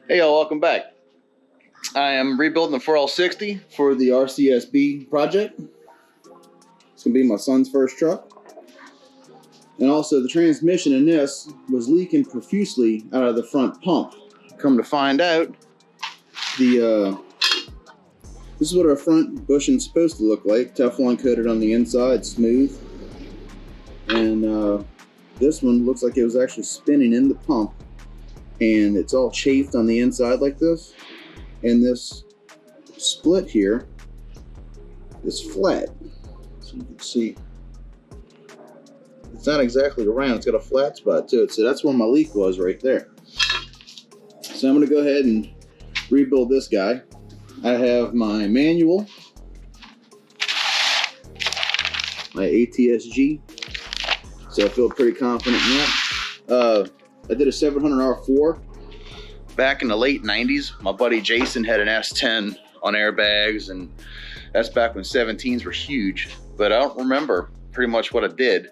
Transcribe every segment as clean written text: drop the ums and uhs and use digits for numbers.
Hey y'all, welcome back. I am rebuilding the 4L60 for the RCSB project. It's gonna be my son's first truck. And also the transmission in this was leaking profusely out of the front pump. Come to find out, this is what our front bushing's supposed to look like. Teflon coated on the inside, smooth. And this one looks like it was actually spinning in the pump. And it's all chafed on the inside like this. And this split here is flat. So you can see it's not exactly round, it's got a flat spot to it. So that's where my leak was right there. So I'm gonna go ahead and rebuild this guy. I have my manual, my ATSG. So I feel pretty confident in that. I did a 700R4 back in the late 90s. My buddy Jason had an S10 on airbags, and that's back when 17s were huge. But I don't remember pretty much what I did,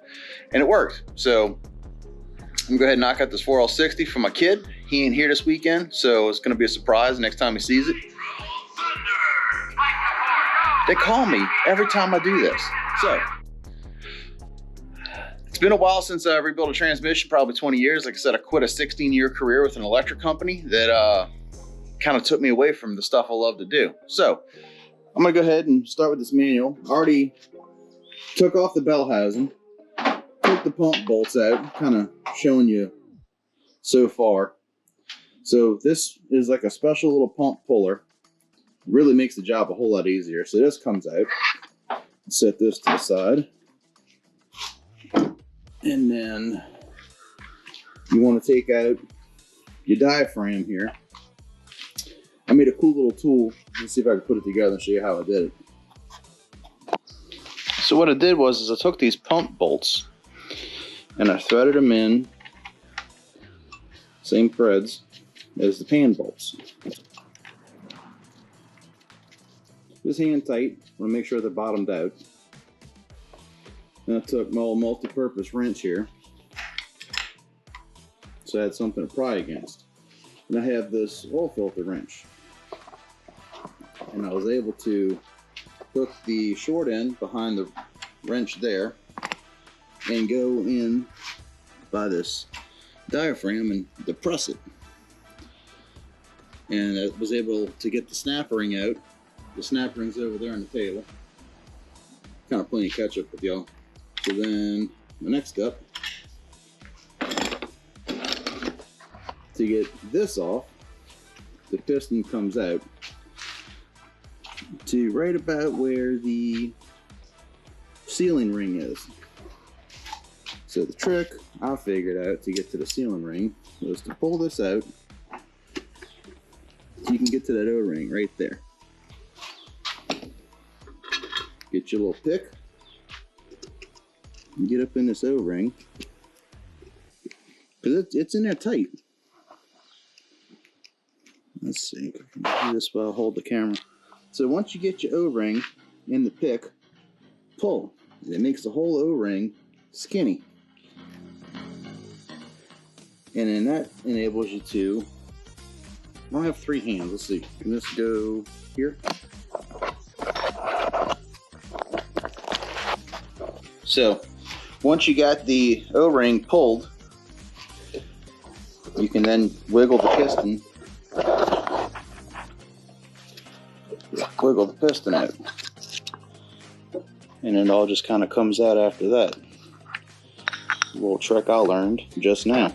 and it worked. So I'm gonna go ahead and knock out this 4L60 for my kid. He ain't here this weekend, so it's gonna be a surprise next time he sees it. They call me every time I do this. So it's been a while since I rebuilt a transmission, probably 20 years. Like I said, I quit a 16-year career with an electric company that kind of took me away from the stuff I love to do. So I'm gonna go ahead and start with this manual. I already took off the bell housing, took the pump bolts out, kind of showing you so far. So this is like a special little pump puller. Really makes the job a whole lot easier. So this comes out. Set this to the side. And then you want to take out your diaphragm here. I made a cool little tool. Let's see if I can put it together and show you how I did it. So what I did was I took these pump bolts and I threaded them in, same threads as the pan bolts. Just hand tight. Want to make sure they're bottomed out. And I took my old multi-purpose wrench here, so I had something to pry against. And I have this oil filter wrench, and I was able to hook the short end behind the wrench there and go in by this diaphragm and depress it. And I was able to get the snap ring out. The snap ring's over there on the table. Kind of playing catch up with y'all. So then the next step, to get this off, the piston comes out to right about where the sealing ring is. So the trick I figured out to get to the sealing ring was to pull this out so you can get to that O-ring right there. Get your little pick. And get up in this O-ring, because it's in there tight. Let's see, I can do this while I hold the camera. So once you get your O-ring in the pick, pull. It makes the whole O-ring skinny. And then that enables you to, I don't have three hands, let's see, can this go here? So once you got the O-ring pulled, you can then wiggle the piston. Wiggle the piston out. And it all just kind of comes out after that. A little trick I learned just now.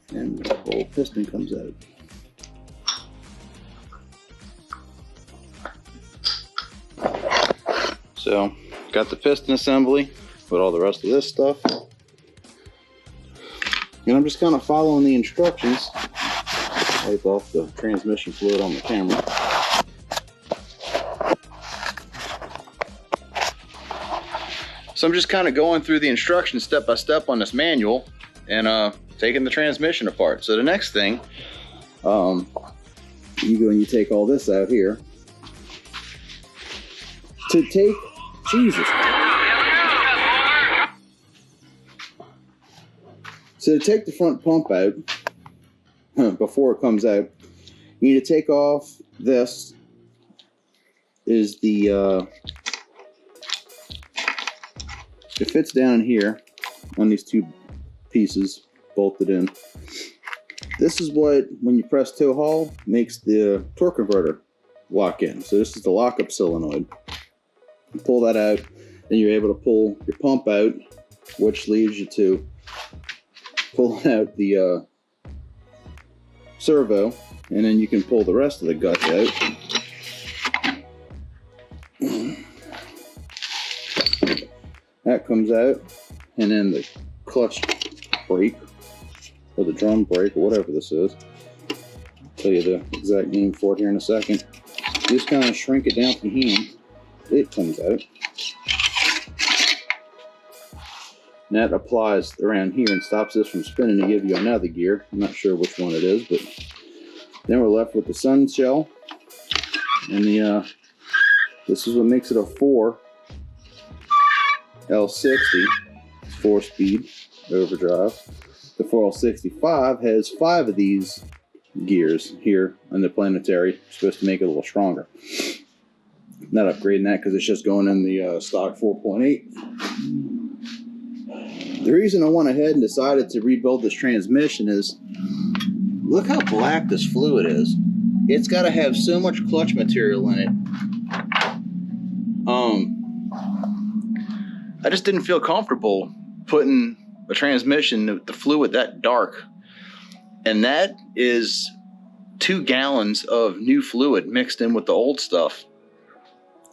And the whole piston comes out. So, got the piston assembly with all the rest of this stuff. And I'm just kind of following the instructions. Wipe off the transmission fluid on the camera. So I'm just kind of going through the instructions step by step on this manual and taking the transmission apart. So the next thing, you go and you take all this out here. To take, Jesus. So to take the front pump out, before it comes out, you need to take off this. Is the it fits down here on these two pieces bolted in. This is what, when you press toe haul, makes the torque converter lock in. So this is the lockup solenoid. You pull that out, then you're able to pull your pump out, which leaves you to pull out the servo, and then you can pull the rest of the guts out. That comes out, and then the clutch brake, or the drum brake, or whatever this is. I'll tell you the exact name for it here in a second. You just kind of shrink it down from hand. It comes out. And that applies around here and stops this from spinning to give you another gear. I'm not sure which one it is, but then we're left with the sun shell. And the this is what makes it a 4 L60 4-speed overdrive. The 4L65 has 5 of these gears here on the planetary. It's supposed to make it a little stronger. Not upgrading that because it's just going in the stock 4.8. The reason I went ahead and decided to rebuild this transmission is, look how black this fluid is. It's got to have so much clutch material in it. I just didn't feel comfortable putting a transmission with the fluid that dark. And that is 2 gallons of new fluid mixed in with the old stuff.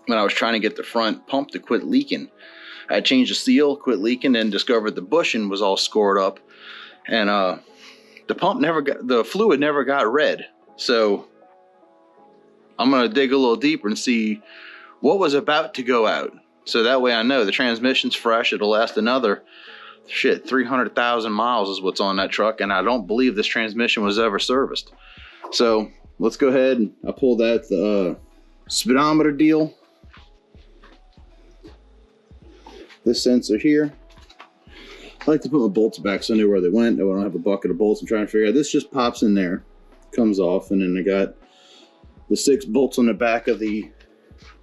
When I was trying to get the front pump to quit leaking, I changed the seal, quit leaking, and discovered the bushing was all scored up, and the fluid never got red. So I'm gonna dig a little deeper and see what was about to go out. So that way I know the transmission's fresh. It'll last another 300,000 miles is what's on that truck, and I don't believe this transmission was ever serviced. So let's go ahead and I pulled out the speedometer deal. This sensor here. I like to put my bolts back so I know where they went. I don't have a bucket of bolts. I'm trying to figure out. This just pops in there, comes off, and then I got the 6 bolts on the back of the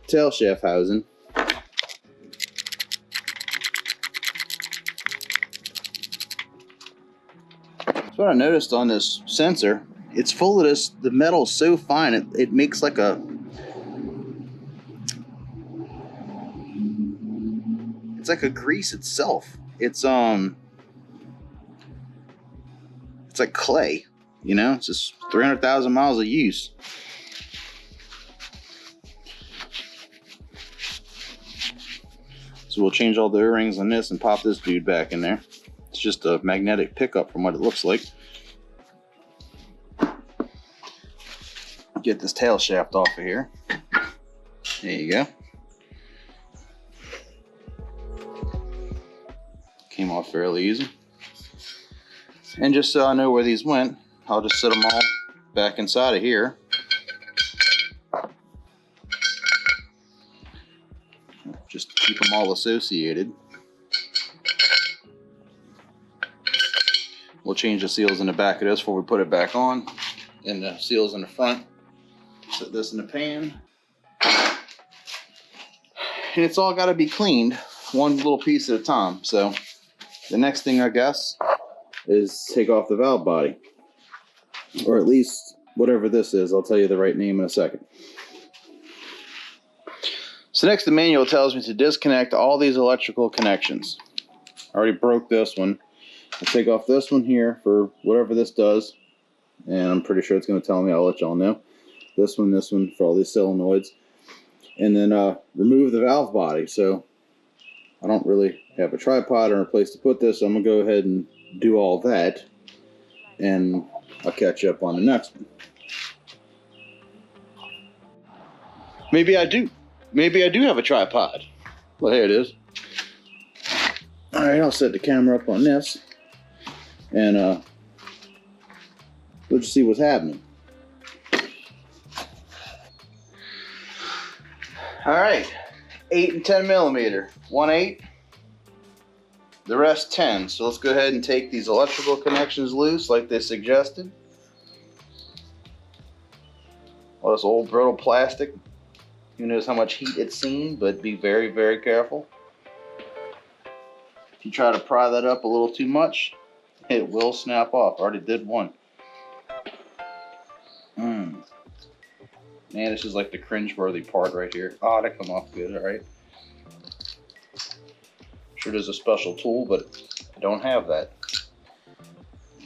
tail shaft housing. That's what I noticed on this sensor. It's full of this, the metal's so fine, it makes like a, it's like a grease itself. It's like clay, you know? It's just 300,000 miles of use. So we'll change all the O-rings on this and pop this dude back in there. It's just a magnetic pickup from what it looks like. Get this tail shaft off of here. There you go. Came off fairly easy. And just so I know where these went, I'll just set them all back inside of here. Just keep them all associated. We'll change the seals in the back of this before we put it back on. And the seals in the front. Set this in the pan. And it's all got to be cleaned one little piece at a time. So the next thing, I guess, is take off the valve body. Or at least whatever this is. I'll tell you the right name in a second. So next, the manual tells me to disconnect all these electrical connections. I already broke this one. I'll take off this one here for whatever this does. And I'm pretty sure it's going to tell me. I'll let y'all know. This one for all these solenoids. And then remove the valve body. So I don't really have a tripod or a place to put this. So I'm going to go ahead and do all that. And I'll catch up on the next one. Maybe I do. Maybe I do have a tripod. Well, here it is. Alright, I'll set the camera up on this. And we'll just see what's happening. Alright, 8 and 10 millimeter. 1/8. The rest 10. So let's go ahead and take these electrical connections loose like they suggested. All this old brittle plastic. Who knows how much heat it's seen, but be very, very careful. If you try to pry that up a little too much, it will snap off. I already did one. Man, this is like the cringe-worthy part right here. Oh, that come off good, alright. Sure there's a special tool, but I don't have that.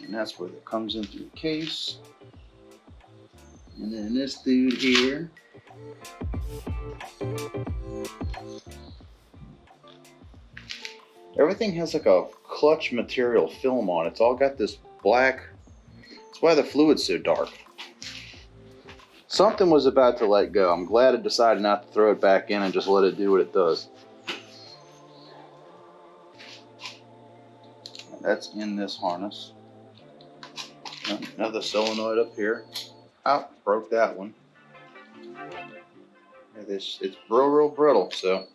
And that's where it comes into the case. And then this dude here. Everything has like a clutch material film on it. It's all got this black. That's why the fluid's so dark. Something was about to let go. I'm glad I decided not to throw it back in and just let it do what it does. That's in this harness. Another solenoid up here. Oh, broke that one. It's real brittle, so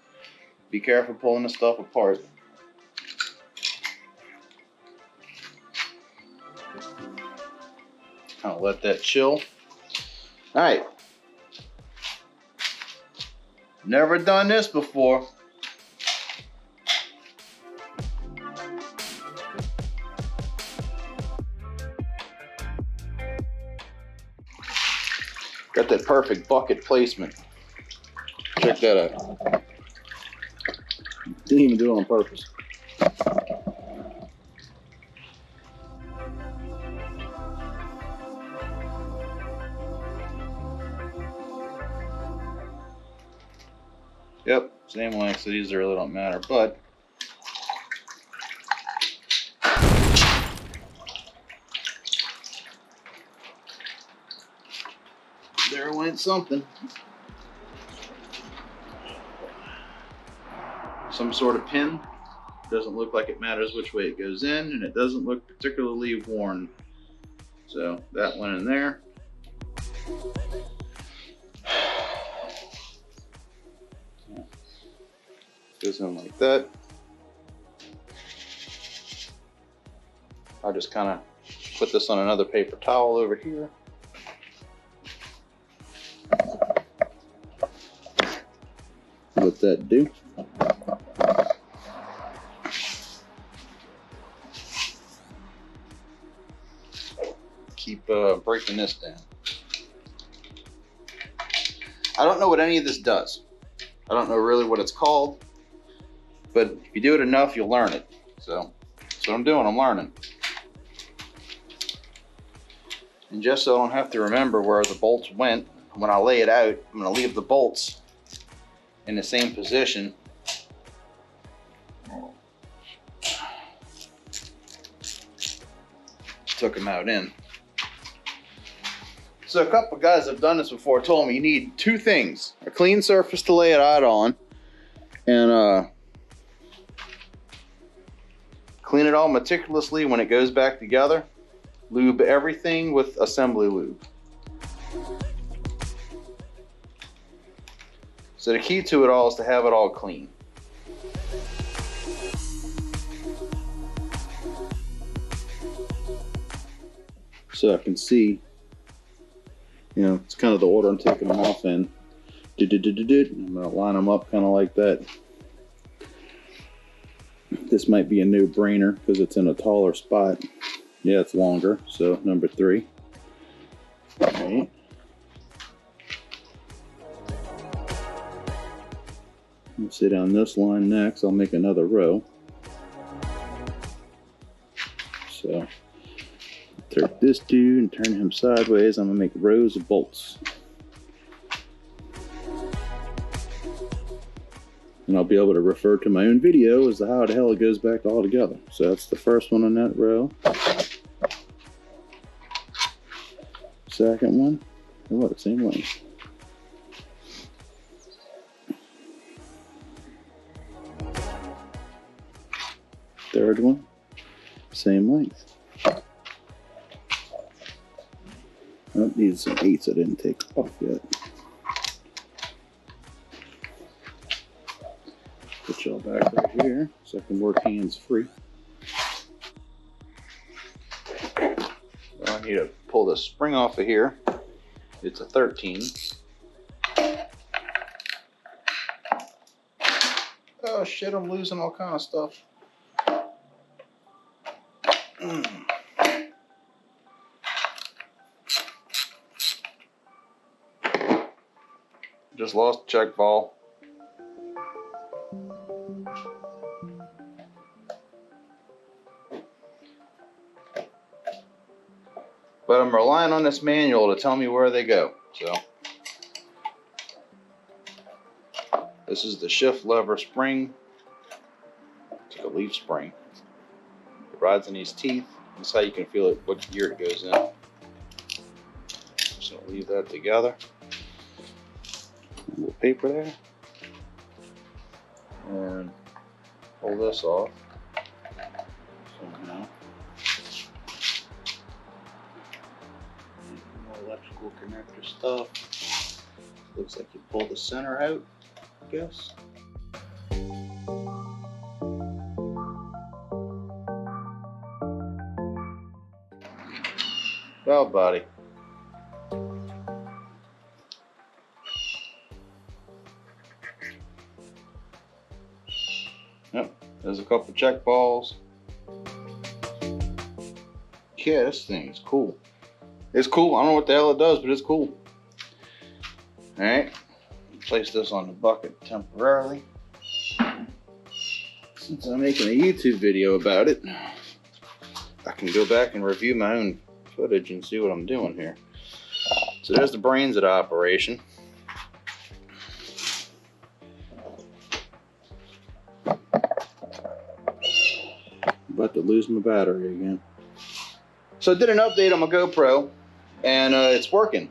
be careful pulling the stuff apart. Kind of let that chill. All right. Never done this before. Got that perfect bucket placement. Check that out. Didn't even do it on purpose. Yep, same length, so these really don't matter, but there went something. Some sort of pin. Doesn't look like it matters which way it goes in, and it doesn't look particularly worn. So that went in there. Goes in like that. I'll just kind of put this on another paper towel over here. Let that do. Keep breaking this down. I don't know what any of this does. I don't know really what it's called, but if you do it enough, you'll learn it. So that's what I'm doing, I'm learning. And just so I don't have to remember where the bolts went, when I lay it out, I'm gonna leave the bolts in the same position. Took them out in. So a couple guys have done this before told me you need two things: a clean surface to lay it out on, and clean it all meticulously when it goes back together. Lube everything with assembly lube. So the key to it all is to have it all clean. So I can see, you know, it's kind of the order I'm taking them off in. I'm gonna line them up kind of like that. This might be a no-brainer because it's in a taller spot. Yeah, it's longer, so number 3. All right. Let's sit down this line next. I'll make another row. So take this dude and turn him sideways. I'm gonna make rows of bolts. And I'll be able to refer to my own video as to how the hell it goes back all together. So that's the first one on that row. Second one. Oh, what, same length. Third one, same length. Oh, these some 8s I didn't take off yet. The Put y'all back right here so I can work hands free. I need to pull the spring off of here. It's a 13. Oh shit, I'm losing all kind of stuff. Just lost the check ball. But I'm relying on this manual to tell me where they go. So this is the shift lever spring. It's like a leaf spring. It rides in these teeth. That's how you can feel it, what gear it goes in. Just gonna leave that together. A little paper there. And pull this off. Somehow. More electrical connector stuff. Looks like you pull the center out, I guess. Valve body. Yep, there's a couple check balls. Yeah, this thing is cool. It's cool. I don't know what the hell it does, but it's cool. Alright, place this on the bucket temporarily. Since I'm making a YouTube video about it, I can go back and review my own footage and see what I'm doing here. So there's the brains of the operation. About to lose my battery again. So I did an update on my GoPro and it's working.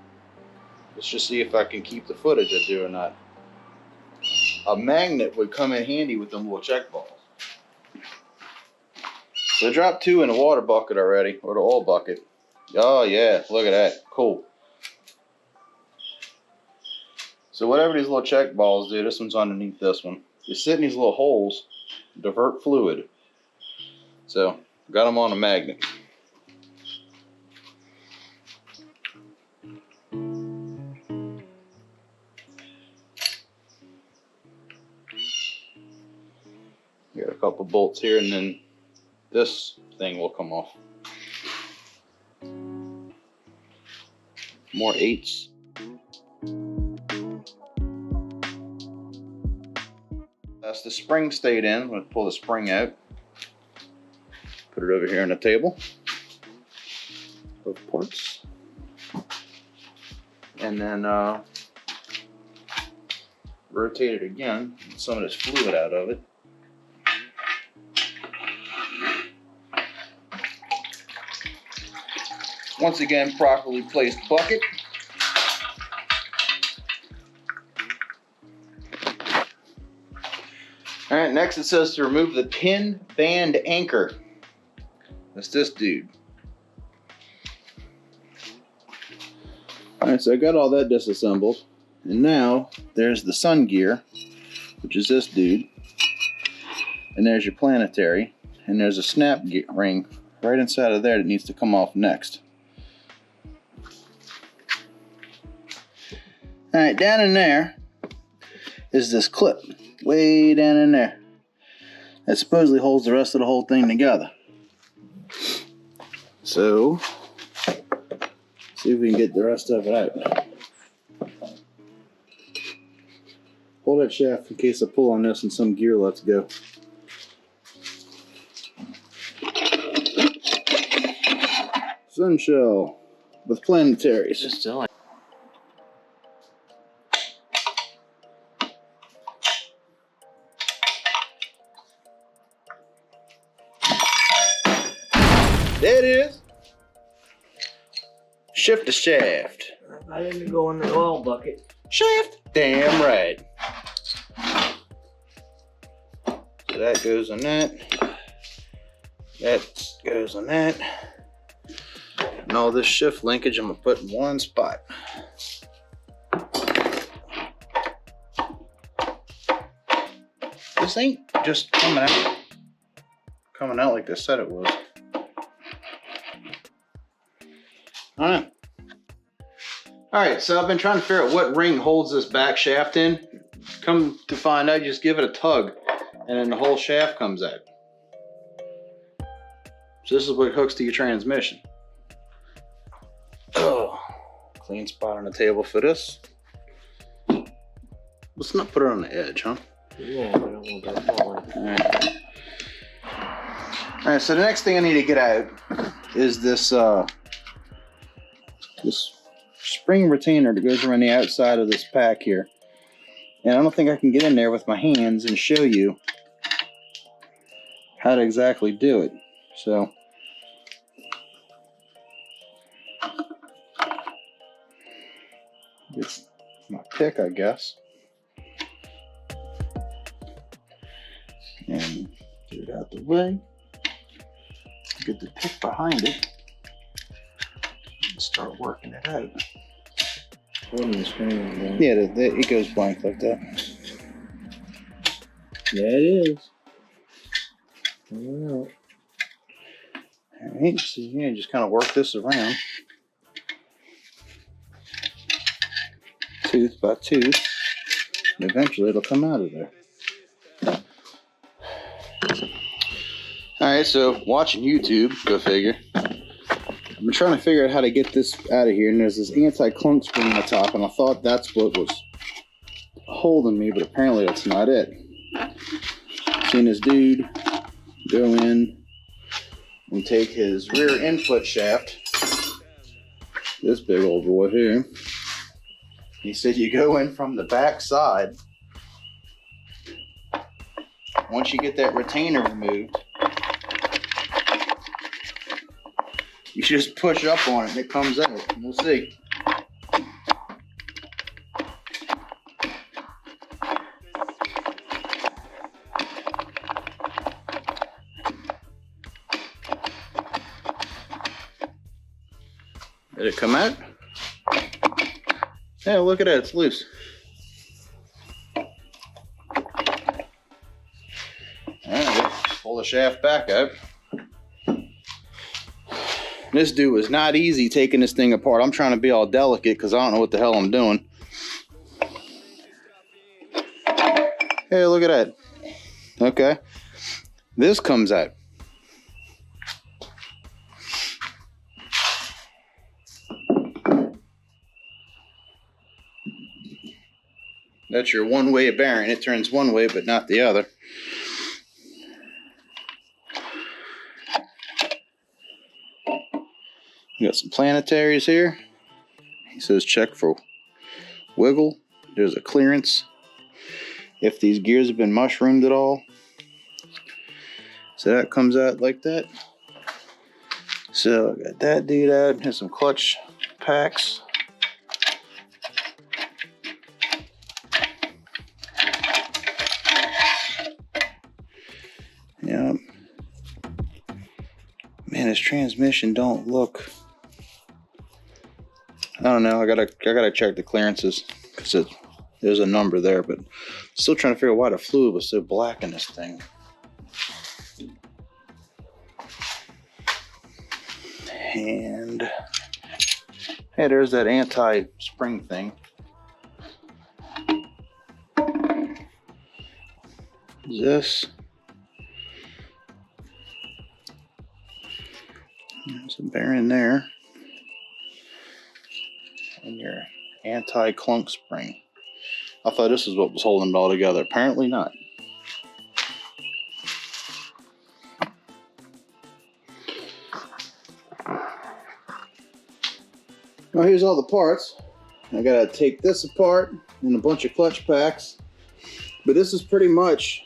Let's just see if I can keep the footage I do or not. A magnet would come in handy with them little check balls. So I dropped 2 in the water bucket already, or the oil bucket. Oh yeah, look at that, cool. So whatever these little check balls do, this one's underneath this one. You sit in these little holes, divert fluid. So, got them on a magnet. Got a couple bolts here and then this thing will come off. More 8s. That's the spring stayed in. I'm going to pull the spring out. Put it over here on the table. Both parts. And then rotate it again. Get some of this fluid out of it. Once again, properly placed bucket. All right, next it says to remove the pin band anchor. That's this dude. All right, so I got all that disassembled. And now there's the sun gear, which is this dude. And there's your planetary. And there's a snap ring right inside of there that needs to come off next. All right, down in there is this clip, way down in there, that supposedly holds the rest of the whole thing together. So, see if we can get the rest of it out. Hold that shaft in case I pull on this and some gear lets go. Sun shell with planetaries. Just still. There it is. Shift the shaft. I didn't go in the oil bucket. Shaft. Damn right. So that goes on that. That goes on that. And all this shift linkage I'm gonna put in one spot. This ain't just coming out like they said it was. I don't know. Alright, so I've been trying to figure out what ring holds this back shaft in. Come to find out, you just give it a tug and then the whole shaft comes out. So this is what hooks to your transmission. Oh, clean spot on the table for this. Let's not put it on the edge, huh? Yeah, I don't want that falling. Alright, so the next thing I need to get out is this this spring retainer that goes around the outside of this pack here. And I don't think I can get in there with my hands and show you how to exactly do it. So it's my pick, I guess. And get it out the way. Get the pick behind it. And start working it out. Yeah, it goes blank like that. Yeah, it is. Wow. Alright, so yeah, just kind of work this around. Tooth by tooth. And eventually it'll come out of there. Alright, so watching YouTube, go figure. I've been trying to figure out how to get this out of here, and there's this anti-clunk spring on the top, and I thought that's what was holding me, but apparently that's not it. Seen this dude go in and take his rear input shaft, this big old boy here. He said you go in from the back side. Once you get that retainer removed, you just push up on it and it comes out. We'll see. Did it come out? Yeah, look at that, it's loose. Alright, pull the shaft back up. This dude was not easy taking this thing apart. I'm trying to be all delicate because I don't know what the hell I'm doing. Hey, look at that. Okay. This comes out. That's your one-way bearing. It turns one way, but not the other. We got some planetaries here. He says check for wiggle. There's a clearance. If these gears have been mushroomed at all. So that comes out like that. So I got that dude out. Here's some clutch packs. Yeah. Man, this transmission don't look. I don't know. I gotta check the clearances because there's a number there, but still trying to figure out why the fluid was so black in this thing. And hey, there's that anti-spring thing. This. There's a bearing there. And your anti-clunk spring. I thought this is what was holding it all together. Apparently not. Well, here's all the parts. I gotta take this apart and a bunch of clutch packs. But this is pretty much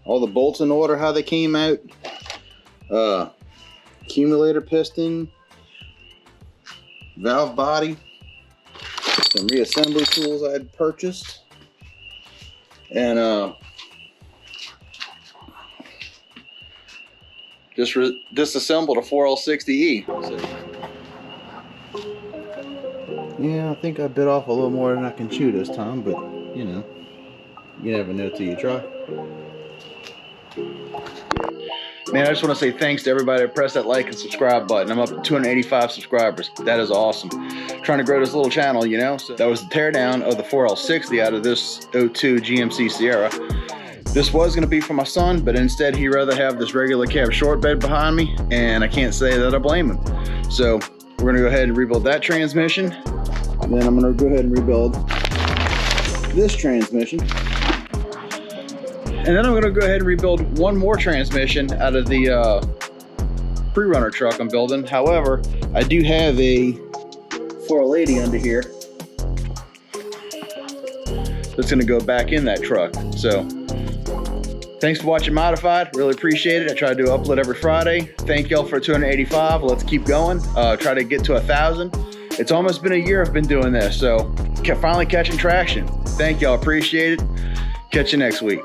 all the bolts in order, how they came out. Accumulator piston, valve body, some reassembly tools I had purchased, and just disassembled a 4L60E. So, yeah, I think I bit off a little more than I can chew this time, but you know, you never know till you try. Man, I just want to say thanks to everybody that pressed that like and subscribe button. I'm up to 285 subscribers. That is awesome. Trying to grow this little channel, you know. So that was the teardown of the 4L60 out of this 02 GMC Sierra. This was going to be for my son, but instead he'd rather have this regular cab short bed behind me, and I can't say that I blame him. So we're going to go ahead and rebuild that transmission. And then I'm going to go ahead and rebuild this transmission. And then I'm going to go ahead and rebuild one more transmission out of the pre-runner truck I'm building. However, I do have a 480 under here that's going to go back in that truck. So thanks for watching Modified. Really appreciate it. I try to do an upload every Friday. Thank y'all for 285. Let's keep going. Try to get to 1,000. It's almost been a year I've been doing this, so finally catching traction. Thank y'all. Appreciate it. Catch you next week.